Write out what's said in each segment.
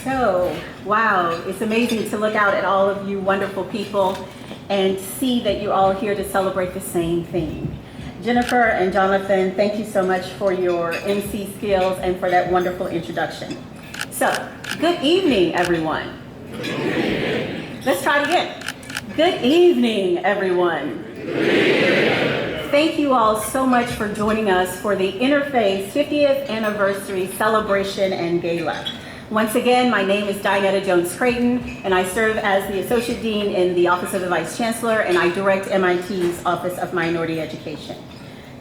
So, wow, it's amazing to look out at all of you wonderful people and see that you're all here to celebrate the same thing. Jennifer and Jonathan, thank you so much for your MC skills and for that wonderful introduction. So, good evening, everyone. Good evening. Let's try it again. Good evening, everyone. Thank you all so much for joining us for the Interphase 50th Anniversary Celebration and Gala. Once again, my name is DiOnetta Crayton, and I serve as the Associate Dean in the Office of the Vice Chancellor, and I direct MIT's Office of Minority Education.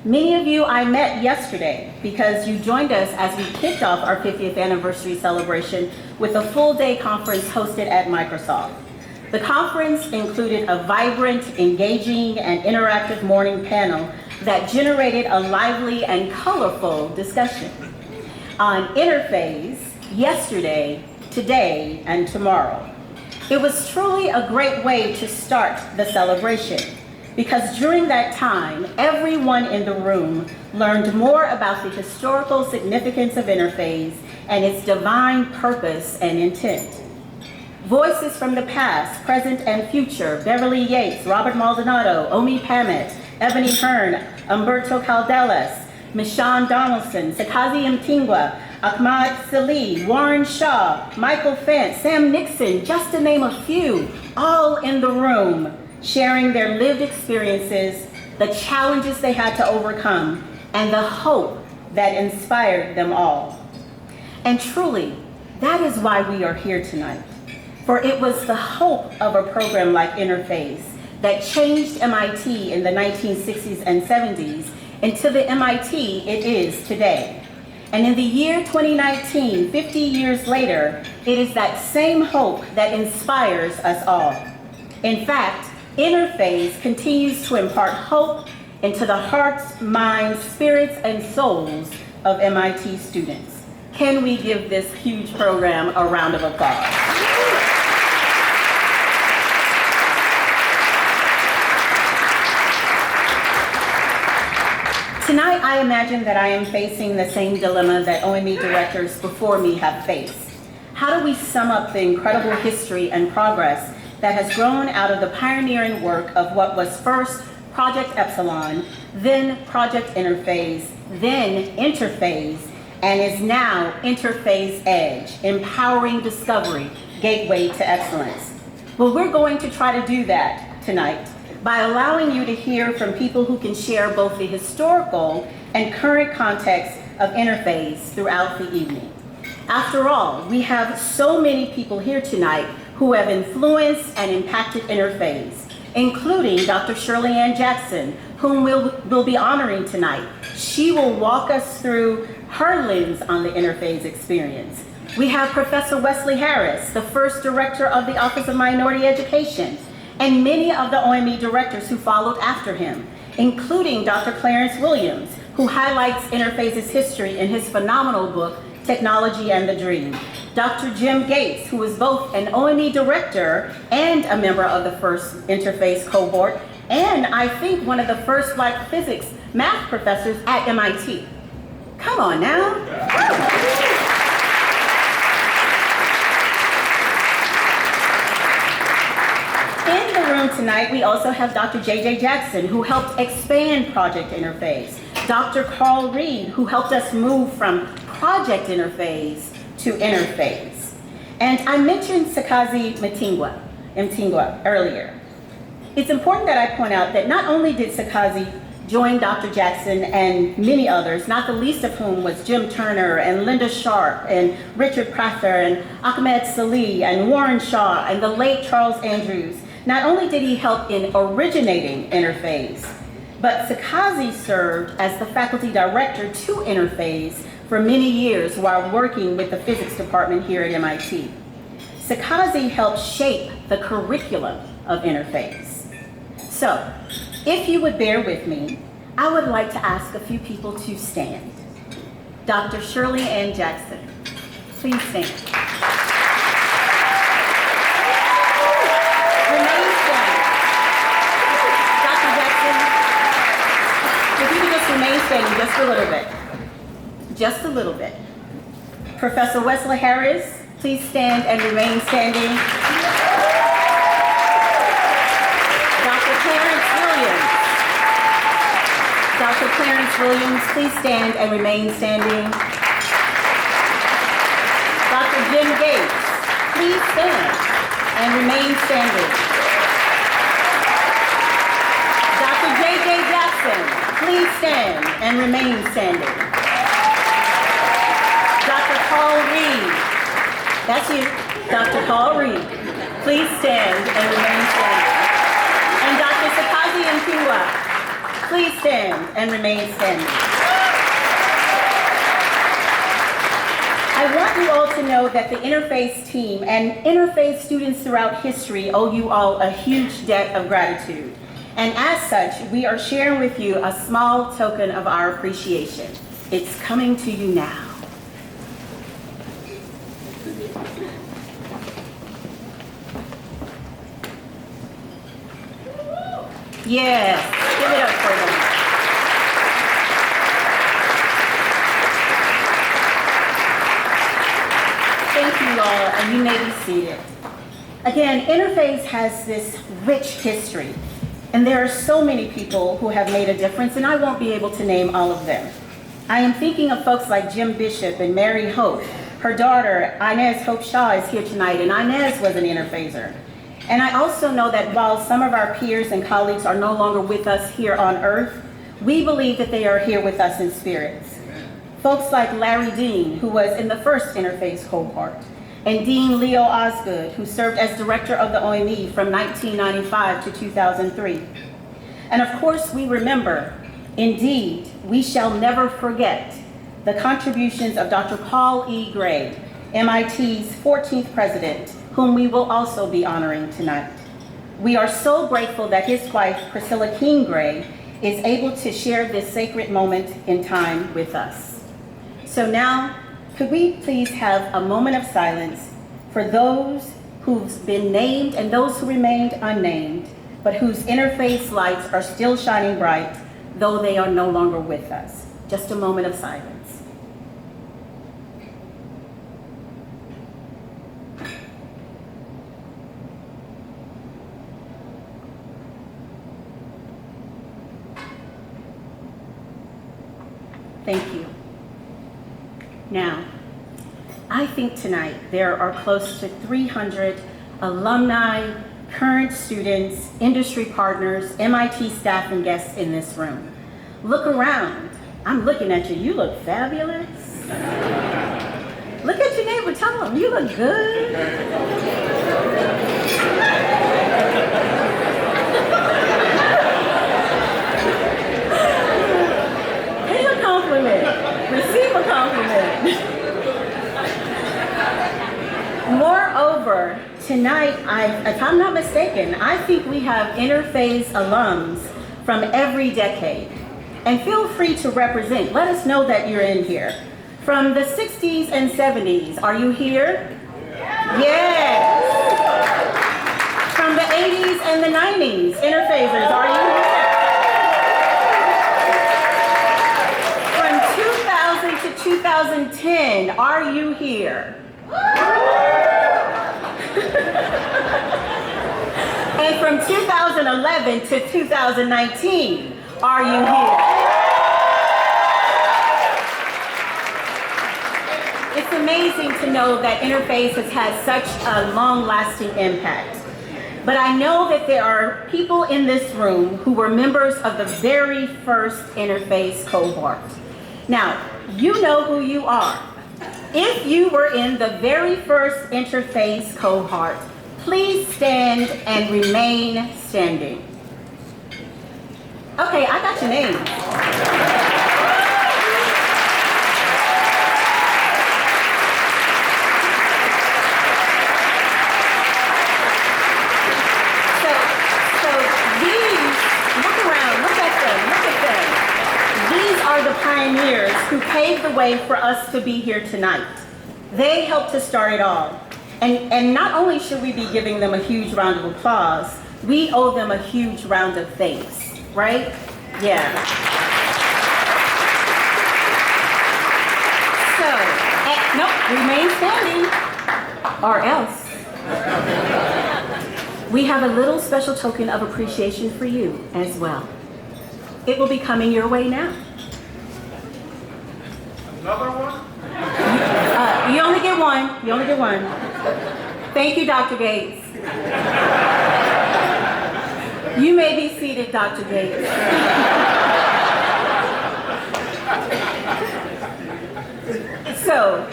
Many of you I met yesterday because you joined us as we kicked off our 50th anniversary celebration with a full-day conference hosted at Microsoft. The conference included a vibrant, engaging, and interactive morning panel that generated a lively and colorful discussion on Interphase, yesterday, today, and tomorrow. It was truly a great way to start the celebration because during that time, everyone in the room learned more about the historical significance of Interphase and its divine purpose and intent. Voices from the past, present, and future, Beverly Yates, Robert Maldonado, Omi Pamet, Ebony Hearn, Umberto Caldelas, Michonne Donaldson, Sakazi Mtingwa, Ahmad Salih, Warren Shaw, Michael Fant, Sam Nixon, just to name a few, all in the room, sharing their lived experiences, the challenges they had to overcome, and the hope that inspired them all. And truly, that is why we are here tonight. For it was the hope of a program like Interphase that changed MIT in the 1960s and 70s into the MIT it is today. And in the year 2019, 50 years later, it is that same hope that inspires us all. In fact, Interphase continues to impart hope into the hearts, minds, spirits, and souls of MIT students. Can we give this huge program a round of applause? Tonight, I imagine that I am facing the same dilemma that OME directors before me have faced. How do we sum up the incredible history and progress that has grown out of the pioneering work of what was first Project Epsilon, then Project Interphase, then Interphase, and is now Interphase Edge, empowering discovery, gateway to excellence? Well, we're going to try to do that tonight by allowing you to hear from people who can share both the historical and current context of Interphase throughout the evening. After all, we have so many people here tonight who have influenced and impacted Interphase, including Dr. Shirley Ann Jackson, whom we'll be honoring tonight. She will walk us through her lens on the Interphase experience. We have Professor Wesley Harris, the first director of the Office of Minority Education, and many of the OME directors who followed after him, including Dr. Clarence Williams, who highlights Interphase's history in his phenomenal book, Technology and the Dream. Dr. Jim Gates, who is both an OME director and a member of the first Interphase cohort, and I think one of the first Black physics math professors at MIT. Come on now. In the room tonight, we also have Dr. J.J. Jackson, who helped expand Project Interphase. Dr. Carl Reed, who helped us move from Project Interphase to Interphase. And I mentioned Sakazi Mtingwa earlier. It's important that I point out that not only did Sakazi join Dr. Jackson and many others, not the least of whom was Jim Turner and Linda Sharp and Richard Prather and Ahmed Salih and Warren Shaw and the late Charles Andrews. Not only did he help in originating Interphase, but Sakazi served as the faculty director to Interphase for many years while working with the physics department here at MIT. Sakazi helped shape the curriculum of Interphase. So, if you would bear with me, I would like to ask a few people to stand. Dr. Shirley Ann Jackson, please stand. Remain standing. Dr. Jackson, if you could just remain standing just a little bit. Just a little bit. Professor Wesley Harris, Please stand and remain standing. Dr. Clarence Williams. Dr. Clarence Williams, please stand and remain standing. Dr. Jim Gates, please stand and remain standing. Dr. J.J. Jackson, please stand and remain standing. Dr. Paul Reed, that's you, Dr. Paul Reed, please stand and remain standing. And Dr. Sakazi Nkiwa, please stand and remain standing. I want you all to know that the Interphase team and Interphase students throughout history owe you all a huge debt of gratitude. And as such, we are sharing with you a small token of our appreciation. It's coming to you now. Yes, give it up for them. Thank you all, and you may be seated. Again, Interphase has this rich history, and there are so many people who have made a difference, and I won't be able to name all of them. I am thinking of folks like Jim Bishop and Mary Hope. Her daughter, Inez Hope Shaw, is here tonight, and Inez was an Interphaser. And I also know that while some of our peers and colleagues are no longer with us here on earth, we believe that they are here with us in spirits. Folks like Larry Dean, who was in the first Interphase cohort, and Dean Leo Osgood, who served as director of the OME from 1995 to 2003. And of course, we remember, indeed, we shall never forget the contributions of Dr. Paul E. Gray, MIT's 14th president, whom we will also be honoring tonight. We are so grateful that his wife, Priscilla King Gray, is able to share this sacred moment in time with us. So now, could we please have a moment of silence for those who've been named and those who remained unnamed, but whose Interphase lights are still shining bright, though they are no longer with us. Just a moment of silence. Thank you. Now, I think tonight there are close to 300 alumni, current students, industry partners, MIT staff and guests in this room. Look around. I'm looking at you. You look fabulous. Look at your neighbor. Tell them you look good. Receive a compliment. Moreover, tonight, if I'm not mistaken, I think we have Interphase alums from every decade. And feel free to represent. Let us know that you're in here. From the 60s and 70s, are you here? Yes. From the 80s and the 90s, Interphasers, are you here? 2010, are you here? And from 2011 to 2019, are you here? It's amazing to know that Interphase has had such a long-lasting impact. But I know that there are people in this room who were members of the very first Interphase cohort. Now, you know who you are. If you were in the very first Interphase cohort, please stand and remain standing. Okay, I got your name. So these, look around, look at them. These are the pioneers who paved the way for us to be here tonight. They helped to start it all. And not only should we be giving them a huge round of applause, we owe them a huge round of thanks, right? Yeah. So, nope, remain standing. Or else, we have a little special token of appreciation for you as well. It will be coming your way now. Another one? You only get one. You only get one. Thank you, Dr. Gates. You may be seated, Dr. Gates. So,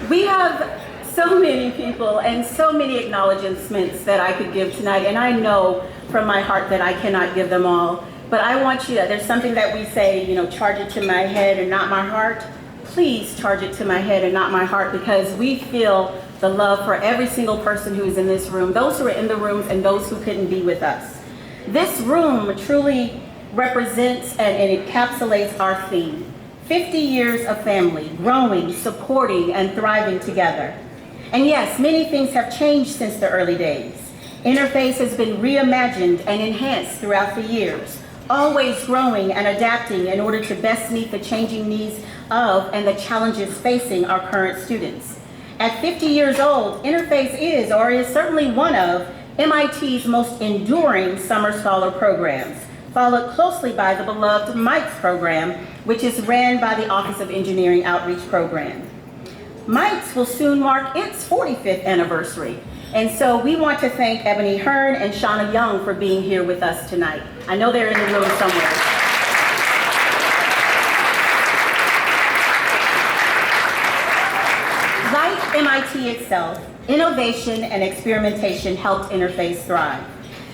we have so many people and so many acknowledgments that I could give tonight, and I know from my heart that I cannot give them all. But I want you to, there's something that we say, charge it to my head and not my heart. Please charge it to my head and not my heart, because we feel the love for every single person who is in this room, those who are in the rooms and those who couldn't be with us. This room truly represents and it encapsulates our theme. 50 years of family, growing, supporting, and thriving together. And yes, many things have changed since the early days. Interphase has been reimagined and enhanced throughout the years, always growing and adapting in order to best meet the changing needs of and the challenges facing our current students. At 50 years old, Interphase is, or is certainly one of, MIT's most enduring summer scholar programs, followed closely by the beloved MITES program, which is ran by the Office of Engineering Outreach Program. MITES will soon mark its 45th anniversary, and so we want to thank Ebony Hearn and Shauna Young for being here with us tonight. I know they're in the room somewhere. Like MIT itself, innovation and experimentation helped Interphase thrive.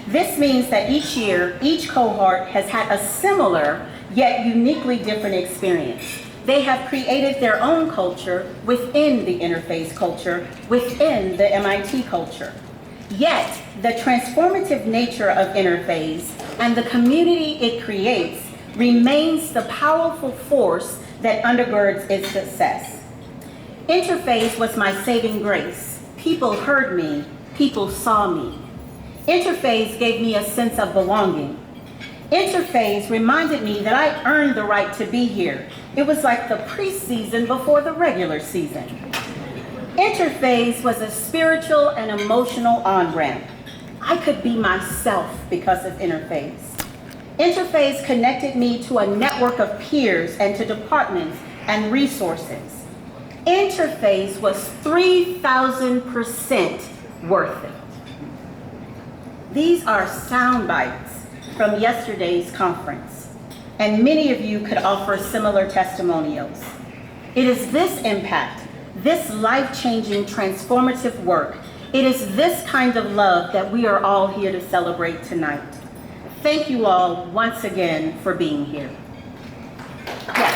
This means that each year, each cohort has had a similar yet uniquely different experience. They have created their own culture within the Interphase culture, within the MIT culture. Yet, the transformative nature of Interphase and the community it creates remains the powerful force that undergirds its success. Interphase was my saving grace. People heard me, people saw me. Interphase gave me a sense of belonging. Interphase reminded me that I earned the right to be here. It was like the preseason before the regular season. Interphase was a spiritual and emotional on-ramp. I could be myself because of Interphase. Interphase connected me to a network of peers and to departments and resources. Interphase was 3,000% worth it. These are sound bites from yesterday's conference, and many of you could offer similar testimonials. It is this impact, this life-changing, transformative work, it is this kind of love that we are all here to celebrate tonight. Thank you all once again for being here. Yes.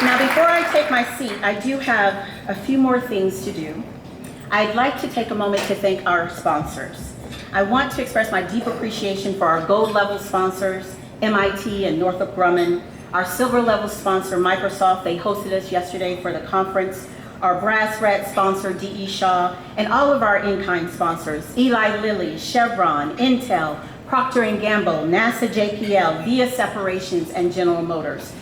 Now, before I take my seat, I do have a few more things to do. I'd like to take a moment to thank our sponsors. I want to express my deep appreciation for our gold level sponsors, MIT and Northrop Grumman, our silver level sponsor, Microsoft. They hosted us yesterday for the conference. Our brass rat sponsor, D.E. Shaw, and all of our in-kind sponsors, Eli Lilly, Chevron, Intel, Procter & Gamble, NASA JPL, Via Separations, and General Motors.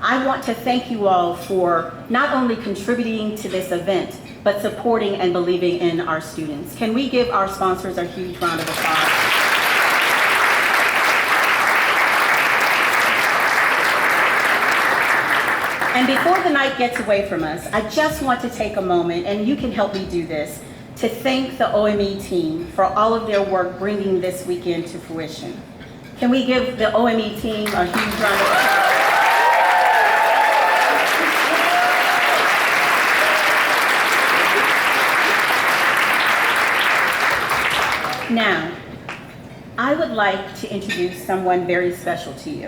I want to thank you all for not only contributing to this event, but supporting and believing in our students. Can we give our sponsors a huge round of applause? And before the night gets away from us, I just want to take a moment, and you can help me do this, to thank the OME team for all of their work bringing this weekend to fruition. Can we give the OME team a huge round of applause? Now, I would like to introduce someone very special to you.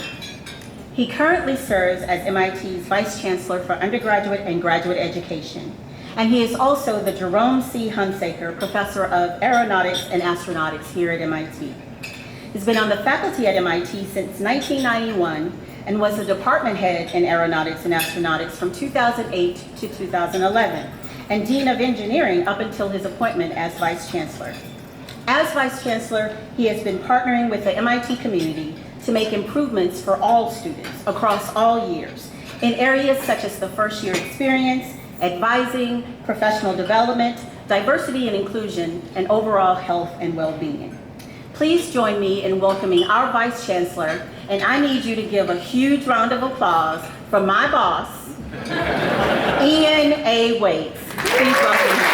He currently serves as MIT's Vice Chancellor for Undergraduate and Graduate Education, and he is also the Jerome C. Hunsaker Professor of Aeronautics and Astronautics here at MIT. He's been on the faculty at MIT since 1991 and was the department head in Aeronautics and Astronautics from 2008 to 2011, and Dean of Engineering up until his appointment as Vice Chancellor. As Vice Chancellor, he has been partnering with the MIT community to make improvements for all students across all years, in areas such as the first year experience, advising, professional development, diversity and inclusion, and overall health and well-being. Please join me in welcoming our Vice Chancellor, and I need you to give a huge round of applause for my boss, Ian A. Waits. Please welcome him.